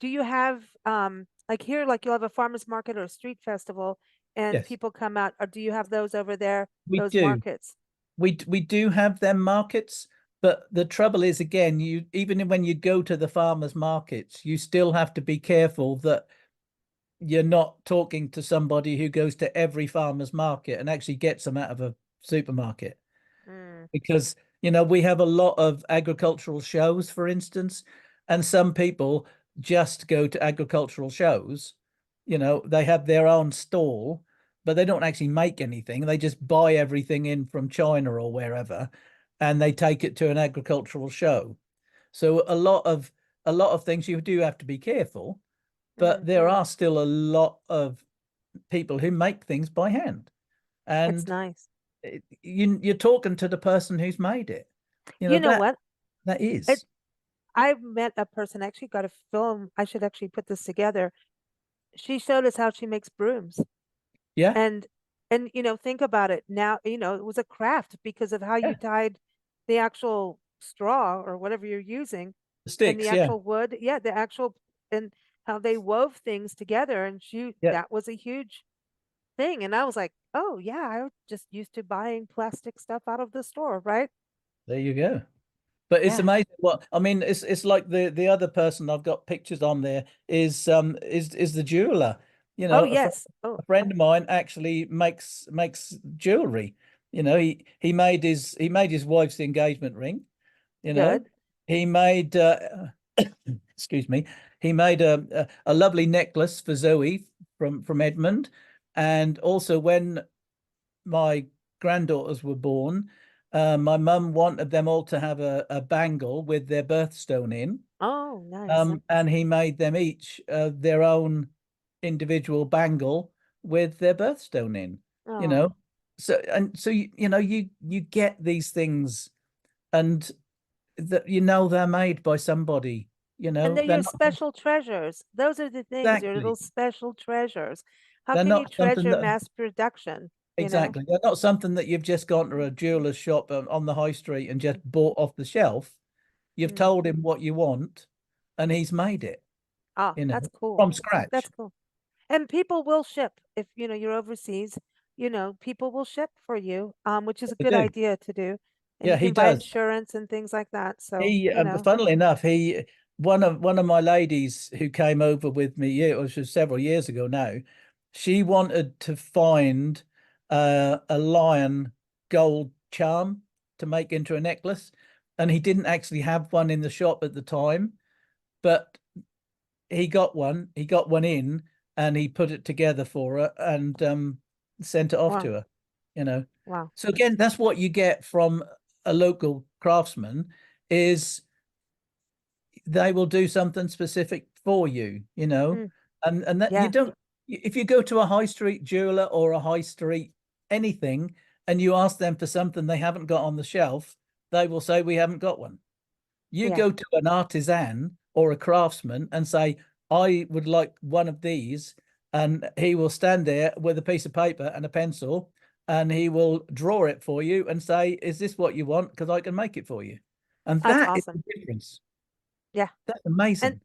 Do you have, like here, like you'll have a farmer's market or a street festival and Yes, people come out, or do you have those over there, we those do. markets? We do have them markets, but the trouble is again, you even when you go to the farmers markets, you still have to be careful that you're not talking to somebody who goes to every farmer's market and actually gets them out of a supermarket. Mm, Because, we have a lot of agricultural shows, for instance, and some people just go to agricultural shows. They have their own stall, but they don't actually make anything. They just buy everything in from China or wherever, and they take it to an agricultural show. So a lot of things you do have to be careful, but there hmm. are still a lot of people who make things by hand. It's And nice. you're talking to the person who's made it. You know That what? that It, is. I've met a person, actually got a film. I should actually put this together. She showed us how she makes brooms. Yeah. And think about it now, it was a craft because of how you Yeah. tied the actual straw or whatever you're using The and the sticks, yeah. actual wood. Yeah, the actual and how they wove things together and Yeah. that was a huge thing. And I was like, oh yeah, I was just used to buying plastic stuff out of the store, right? There you go. But it's Yeah. amazing what I mean, it's like the other person I've got pictures on there is the jeweler. Oh yes. A Oh, friend of mine actually makes jewelry. He made his wife's engagement ring, you know. good. He made excuse me, he made a lovely necklace for Zoe from Edmund. And also when my granddaughters were born, my mum wanted them all to have a bangle with their birthstone in. Oh, nice. And he made them each their own individual bangle with their birthstone in, you Oh. know. So you get these things, and that they're made by somebody, And they're they're your not special treasures. Those are the things, your little exactly special treasures. How they're can you not something treasure that mass production, you know? exactly they're not something that you've just gone to a jeweler's shop on the high street and just bought off the shelf. You've Mm. told him what you want, and he's made it, Ah, you know, that's cool. from scratch. That's cool. And people will ship if, you're overseas, people will ship for you, which is a They good do. idea to do. And Yeah, you he can buy does. insurance and things like that. So, Funnily enough, he one of my ladies who came over with me, yeah, it was just several years ago now. She wanted to find a lion gold charm to make into a necklace, and he didn't actually have one in the shop at the time, but he got one. He got one in, and he put it together for her and sent it off to wow, her. You know. wow. So again, that's what you get from a local craftsman is they will do something specific for you, Mm, and that you yeah, don't. If you go to a high street jeweler or a high street anything, and you ask them for something they haven't got on the shelf, they will say we haven't got one. You yeah. go to an artisan or a craftsman and say, I would like one of these. And he will stand there with a piece of paper and a pencil and he will draw it for you and say, is this what you want? Because I can make it for you. And That's that is the awesome. difference. Yeah. That's And amazing.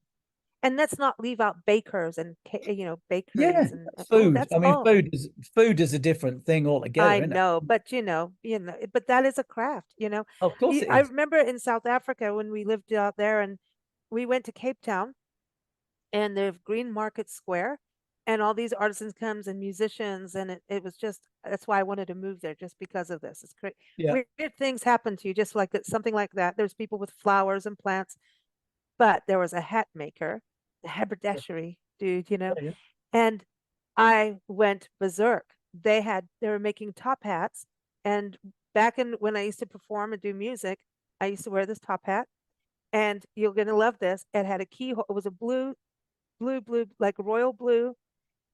and let's not leave out bakers and Yeah. bakeries and oh, Food. that's I mean, oh, food is a different thing altogether, I isn't it? know, but but that is a craft. Of course it I is. remember in South Africa when we lived out there and we went to Cape Town and the Green Market Square. and all these artisans comes and musicians, and it was just, that's why I wanted to move there, just because of this. It's great. Yeah. Weird things happen to you, just like that, something like that. There's people with flowers and plants, but there was a hat maker, a haberdashery dude, Yeah. and I went berserk. They were making top hats, and back in when I used to perform and do music, I used to wear this top hat, and you're gonna love this. It had a keyhole. It was a blue, like royal blue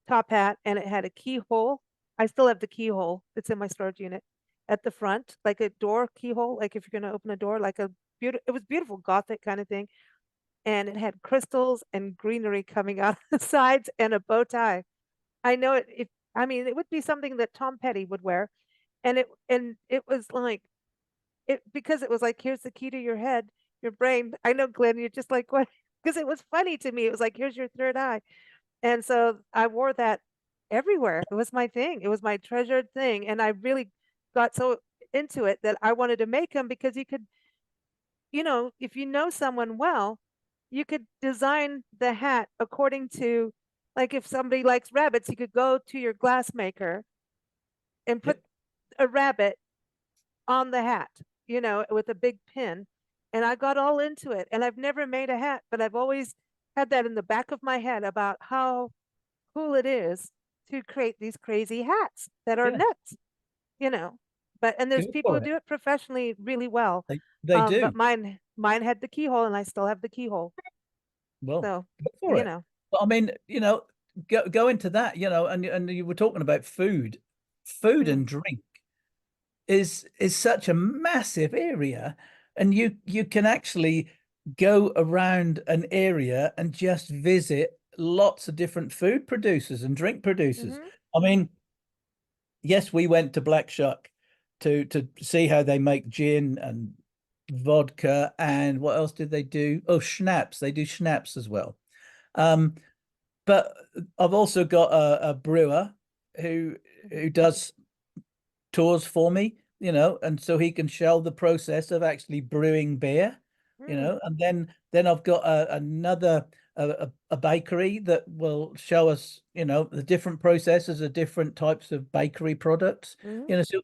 top hat, and it had a keyhole. I still have the keyhole. It's in my storage unit at the front, like a door keyhole, like if you're gonna open a door, like a beautiful. It was beautiful Gothic kind of thing, and it had crystals and greenery coming out of the sides and a bow tie. I know it. If I mean, it would be something that Tom Petty would wear, and it was like it because it was like, here's the key to your head, your brain. I know, Glenn, you're just like, what? Because it was funny to me. It was like, here's your third eye. And so I wore that everywhere. It was my thing. It was my treasured thing. And I really got so into it that I wanted to make them, because you could, if you know someone well, you could design the hat according to, like, if somebody likes rabbits, you could go to your glass maker and Yeah. put a rabbit on the hat, with a big pin. And I got all into it. And I've never made a hat, but I've always had that in the back of my head about how cool it is to create these crazy hats that are Yeah. nuts, you know. And Go there's people for who it. do it professionally really well. They But do. mine had the keyhole, and I still have the keyhole. Well, So, go for you it. know. But I mean, go into that, and you were talking about food Mhm, and drink is such a massive area, and you can actually go around an area and just visit lots of different food producers and drink producers. mhm, I mean, yes, we went to Black Shuck to see how they make gin and vodka, and what else did they do? Oh, schnapps. They do schnapps as well. Um, but I've also got a brewer who mhm, who does tours for me, and so he can show the process of actually brewing beer, mm, and then I've got another a bakery that will show us, the different processes of different types of bakery products, mhm. so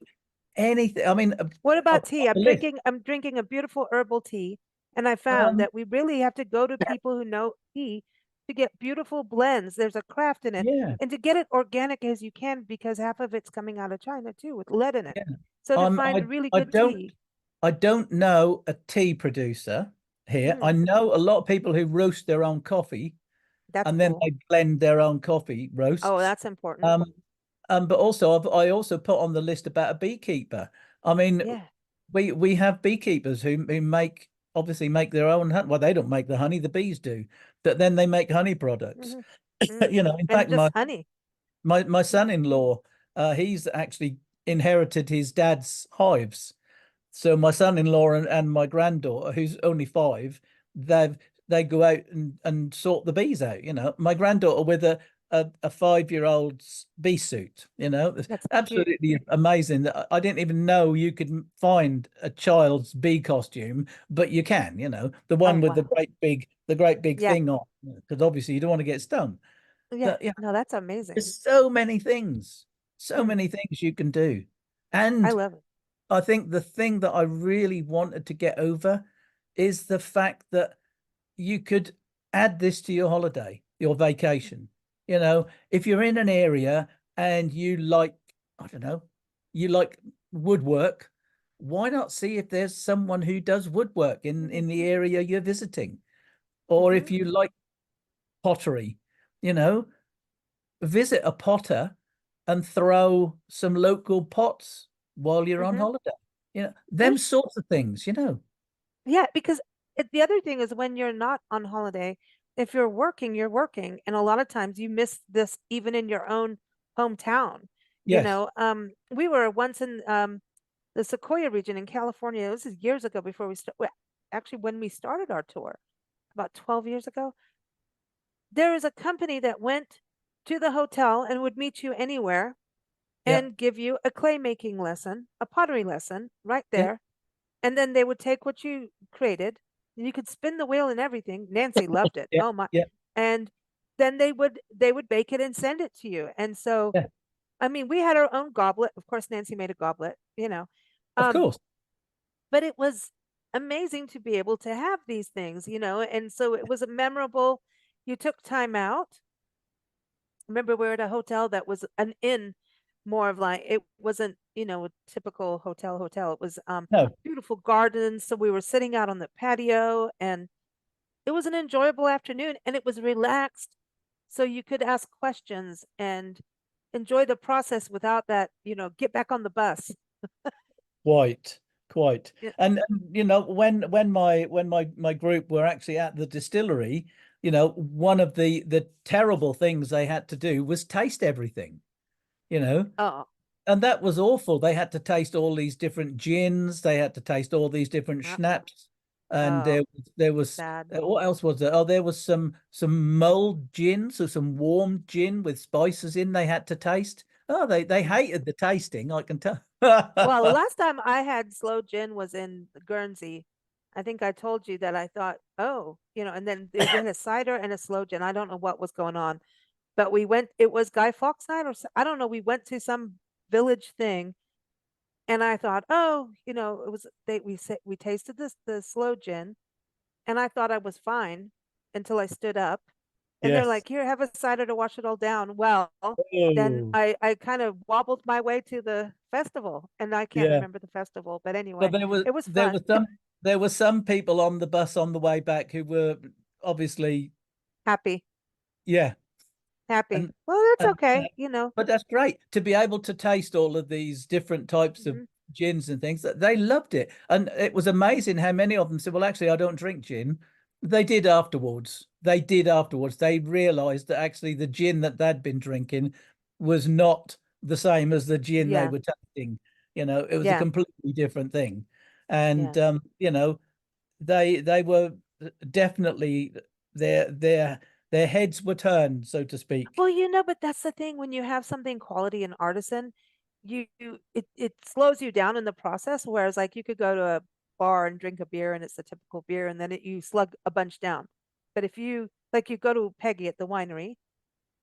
anything. I mean, What about I've tea? got the list. I'm drinking a beautiful herbal tea, and I found Um, that we really have to go to people who know tea to get beautiful blends. There's a craft in it, yeah, and to get it organic as you can, because half of it's coming out of China too with lead in it. yeah. So to I'm find really I good don't tea, I don't know a tea producer here. I mm, know a lot of people who roast their own coffee, that's and then cool. they blend their own coffee Oh, roasts. that's important. Um, but also I also put on the list about a beekeeper. I mean, Yeah. we have beekeepers who obviously make their own honey. Well, they don't make the honey, the bees do, but then they make honey products. Hmm. Hmm. In And fact, just honey. my son-in-law, he's actually inherited his dad's hives. So my son-in-law and my granddaughter, who's only 5, they've they go out and sort the bees out. My granddaughter with a 5-year-old's bee suit. It's That's cute. absolutely amazing that I didn't even know you could find a child's bee costume, but you can. The Oh, one with wow. the great big Yeah. thing on, because obviously you don't want to get stung. Yeah. But yeah, No, that's amazing. there's so Mm, many things you can do, I and love it. I think the thing that I really wanted to get over is the fact that you could add this to your holiday, your vacation. If you're in an area and you like, I don't know, you like woodwork, why not see if there's someone who does woodwork in the area you're visiting? Or Mm-hmm. if you like pottery, you know, visit a potter and throw some local pots while you're on Mm-hmm. holiday. Them There's sorts of things, Yeah, because the other thing is, when you're not on holiday, if you're working, you're working, and a lot of times you miss this even in your own hometown. Yes. We were once in the Sequoia region in California. This is years ago, before actually, when we started our tour, about 12 years ago. There is a company that went to the hotel and would meet you anywhere Yeah. and give you a clay making lesson, a pottery lesson right Yeah. there. And then they would take what you created, and you could spin the wheel and everything. Nancy loved it. Yeah. Oh my. Yeah. And then they would bake it and send it to you. And so, Yeah, I mean, we had our own goblet. Of course, Nancy made a goblet, you know. of Um, course. but it was amazing to be able to have these things, you know. And so it was a memorable. You took time out. Remember, we were at a hotel that was an inn, more of like it wasn't, a typical hotel. It was No, beautiful gardens. So we were sitting out on the patio, and it was an enjoyable afternoon, and it was relaxed. So you could ask questions and enjoy the process without that, get back on the bus. quite, quite. Yeah. And when my group were actually at the distillery, one of the terrible things they had to do was taste everything, you know. Oh, And that was awful. They had to taste all these different gins. They had to taste all these different yeah. schnapps. And Oh, there was sad. what else was there? Oh, there was some mulled gin, so some warm gin with spices in. They had to taste. Oh, they Mm. hated the tasting. I can tell. Well, the last time I had slow gin was in Guernsey. I think I told you that I thought, oh, and then they had a cider and a slow gin. I don't know what was going on, but we went, it was Guy Fawkes night, or I don't know. We went to some village thing, and I thought, oh, it was we tasted the slow gin, and I thought I was fine until I stood up, and they're Yes. like, "Here, have a cider to wash it all down." Well, then Oh, I kind of wobbled my way to the festival, and I can't yeah. remember the festival, but Well, anyway, there was it was there fun. was some there were some people on the bus on the way back who were obviously, Happy, yeah. happy. And Well, that's and okay, but that's great to be able to taste all of these different types of Mhm. gins and things. That they loved it, and it was amazing how many of them said, "Well, actually, I don't drink gin." They did afterwards. They did afterwards. They realized that actually the gin that they'd been drinking was not the same as the gin they Yeah, were tasting. It was a yeah, completely different thing, and yeah. they were definitely their heads were turned, so to speak. Well, but that's the thing when you have something quality and artisan, it slows you down in the process. Whereas like you could go to a bar and drink a beer and it's a typical beer and then you slug a bunch down. But if you like you go to Peggy at the winery,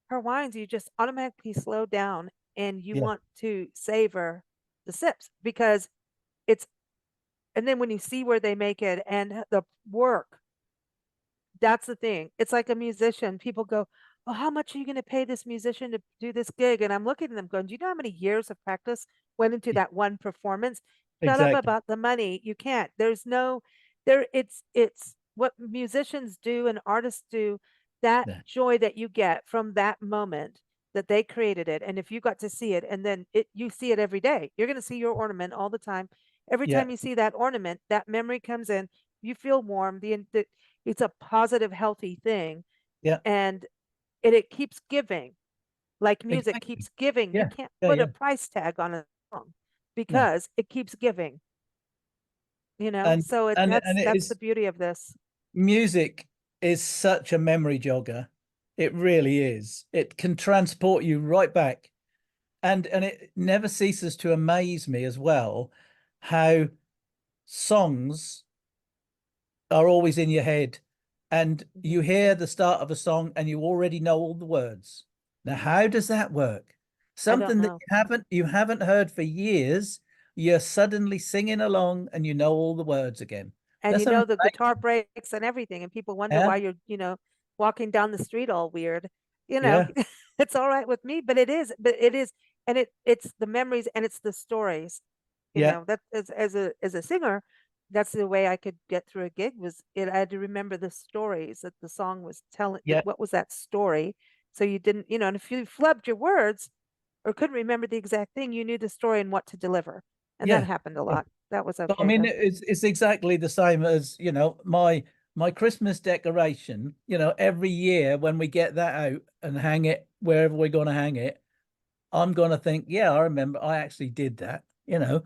her wines you just automatically slow down and you Yeah, want to savor the sips because it's and then when you see where they make it and the work, that's the thing. It's like a musician. People go, "Oh, how much are you going to pay this musician to do this gig?" And I'm looking at them going, "Do you know how many years of practice went into that one performance? Shut up exactly. about the money. You can't. There's no there it's what musicians do and artists do, that Yeah, joy that you get from that moment that they created it. And if you got to see it and then you see it every day. You're going to see your ornament all the time. Every yeah, time you see that ornament, that memory comes in. You feel warm. The it's a positive, healthy thing, yeah, and it keeps giving. Like music exactly. keeps giving. You Yeah, can't yeah, put a yeah. price tag on a song No, because it keeps giving, and So and that's and it that's the is beauty of this. music is such a memory jogger. It really is. It can transport you right back, and it never ceases to amaze me as well how songs are always in your head, and Mhm. you hear the start of a song and you already know all the words. Now, how does that work? I don't Something that know. you haven't heard for years, you're suddenly singing along and you know all the words again. And That's the guitar amazing. breaks and everything, and people wonder Yeah, why you're, walking down the street all weird. You know, yeah, it's all right with me, but it is, and it's the memories and it's the stories. yeah, That as a singer, that's the way I could get through a gig was I had to remember the stories that the song was telling. yeah, What was that story? So you didn't, and if you flubbed your words or couldn't remember the exact thing, you knew the story and what to deliver, and that yeah. happened a Yeah. lot. That was But I okay mean, though. it's exactly the same as, my Christmas decoration, every year when we get that out and hang it wherever we're going to hang it, I'm going to think, yeah, I remember I actually did that.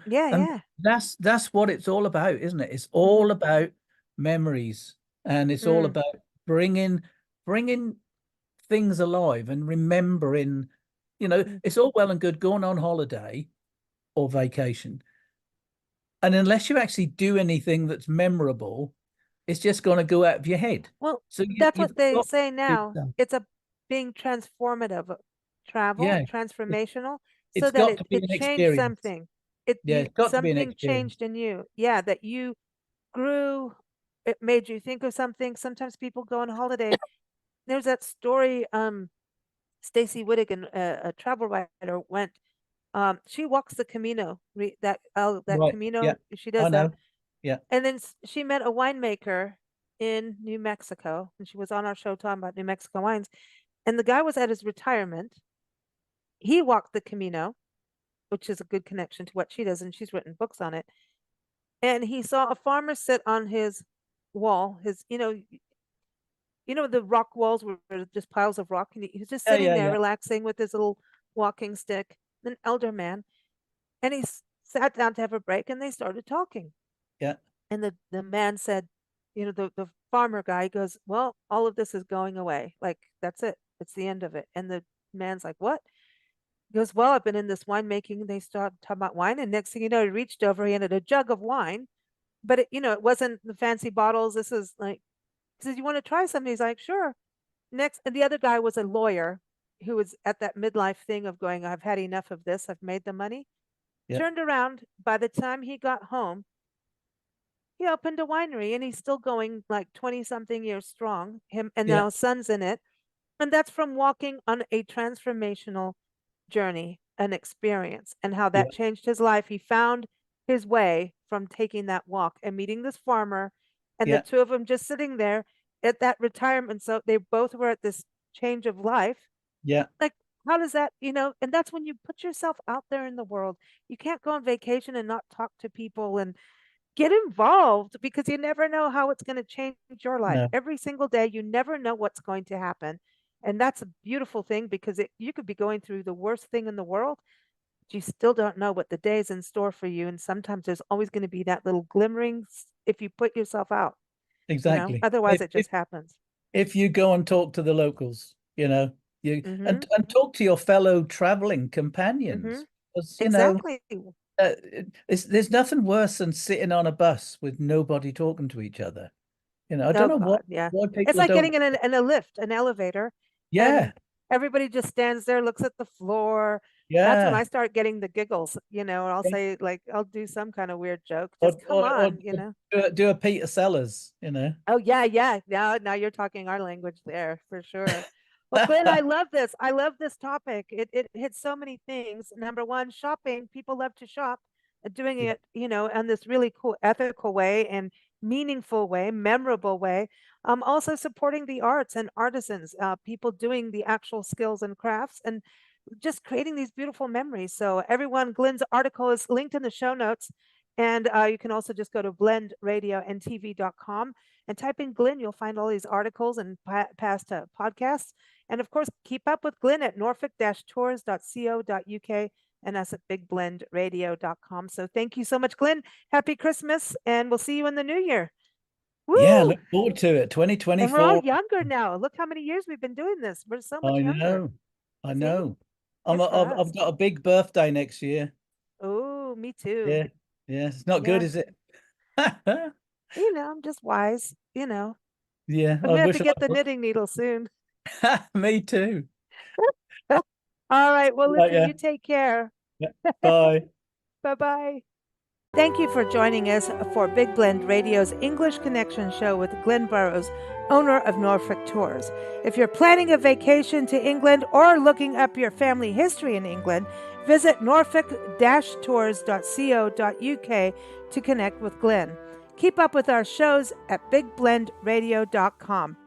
Yeah, And yeah. that's what it's all about, isn't it? It's Hmm. all about memories, and it's all Mm. about bringing things alive and remembering, Mm. it's all well and good going on holiday or vacation. And unless you actually do anything that's memorable, it's just going to go out of your head. Well, So that's you've what they got say to do now. something. being transformative, travel, Yeah, transformational, so it's that got to be it an changed experience. something. It Yeah, you it's got to be an something experience. changed in you. Yeah, that you grew. It made you think of something. Sometimes people go on holiday. There's that story. Stacy Whittigan, a travel writer, went. She walks the Camino. That Right. Yeah, Camino. She I does that, know. Yeah, and then she met a winemaker in New Mexico, and she was on our show talking about New Mexico wines. And the guy was at his retirement. He walked the Camino, which is a good connection to what she does, and she's written books on it. And he saw a farmer sit on his wall, the rock walls were just piles of rock, and he was just yeah, sitting yeah, there yeah, relaxing with his little walking stick, an elder man, and he sat down to have a break, and they started talking. yeah, And the man said, the farmer guy goes, "Well, all of this is going away. Like, that's it. It's the end of it." And the man's like, "What?" He goes, "Well, I've been in this winemaking." And they started talking about wine. And next thing you know, he reached over, he had a jug of wine, but it wasn't the fancy bottles. This is like, he says, "You want to try something?" He's like, "Sure." Next, and the other guy was a lawyer who was at that midlife thing of going, "I've had enough of this. I've made the money." yeah, Turned around. By the time he got home, he opened a winery and he's still going like 20 something years strong. Him and yeah, now his son's in it. And that's from walking on a transformational journey, an experience, and how yeah, that changed his life. He found his way from taking that walk and meeting this farmer, and the yeah, two of them just sitting there at that retirement. So they both were at this change of life. yeah. Like, how does that, and that's when you put yourself out there in the world. You can't go on vacation and not talk to people and get involved, because you never know how it's going to change your life. No, Every single day, you never know what's going to happen. And that's a beautiful thing, because you could be going through the worst thing in the world, but you still don't know what the day is in store for you. And sometimes there's always going to be that little glimmering if you put yourself out, exactly. otherwise it just happens. If you go and talk to the locals, you Mm-hmm. and talk to your fellow traveling Mm-hmm. companions, because Exactly. there's nothing worse than sitting on a bus with nobody talking to each other. I don't Oh know God, yeah. why It's people like don't. getting in a lift, an elevator, Yeah, and everybody just stands there, looks at the floor. That's when yeah, I start getting the giggles, and I'll yeah. say, like, I'll do some kind of weird joke. Just come Or on. do a Peter Sellers. Oh yeah, yeah. Now you're talking our language there for sure. Well, Glynn, I love this. I love this topic. It hits so many things. Number one, shopping. People love to shop, doing Yeah, it, in this really cool, ethical way and meaningful way, memorable way. Also supporting the arts and artisans, people doing the actual skills and crafts, and just creating these beautiful memories. So everyone, Glynn's article is linked in the show notes. And you can also just go to blendradioandtv.com and type in Glynn. You'll find all these articles and past podcasts. And of course, keep up with Glynn at norfolk-tours.co.uk and us at bigblendradio.com. So thank you so much, Glynn. Happy Christmas, and we'll see you in the new year. yeah. Woo! Look forward to it. And we're all 2024. younger now. Look how many years we've been doing this. We're so much I younger. know, I See? know. Good for I've us. got a big birthday next year. Oh, me too. Yeah, yeah. It's not good, Yeah. is it? I'm just wise. Yeah, I'm I gonna have to wish get the knitting needle soon. Me too. All right. Well, Right, listen, yeah. you take care. Yeah. Bye. Bye bye. Thank you for joining us for Big Blend Radio's English Connection show with Glynn Burrows, owner of Norfolk Tours. If you're planning a vacation to England or looking up your family history in England, visit norfolk-tours.co.uk to connect with Glynn. Keep up with our shows at bigblendradio.com.